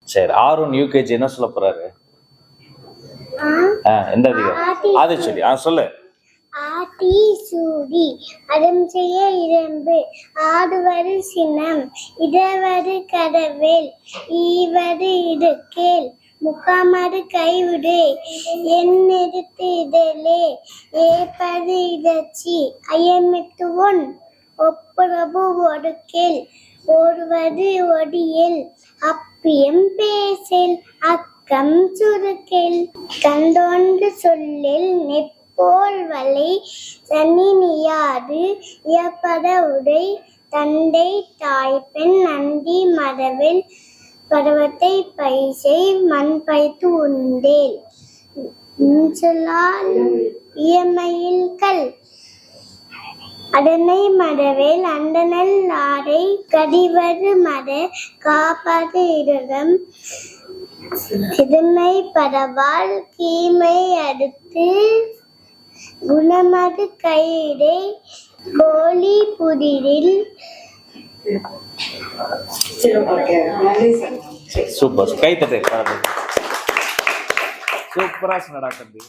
சரி, Aaron UKG என்ன சொல்ல போறாரு? எந்த அதிகம் அது சொல்லி சொல்லு. ஆதி சூடி அறம் செய்ய இரும்பு ஆடுவது சினம் இடவது கடவேல் ஈவது இடுக்கேல் முகாமது கைவிடு எண்ணெடுத்து இதழே ஏப்பது இடச்சி அயமிட்டு ஒன் ஒப்புரவு ஒடுக்கேல் ஓடுவது ஒடியல் அப்பியம் பேசல் அக்கம் சுருக்கேல் கண்டோன்று சொல்லில் நெப்போல் வலை சன்னினியாது இயப்பட உடை தந்தை தாய் பெண் நந்தி மரவில் பருவத்தை பைசை மண் பைத்து உண்டேல் சொல்லால் இயமையில் கல் அதனை மடவேல் அண்டனல் ஆடை கடிவது மட காப்பது இடகம் எதுமை பரவால் கீமை அடுத்து குணமது கையிடை கோழி புதிரில். சூப்பர், கை தட்டு. சூப்பரா சொன்னடா தம்பி.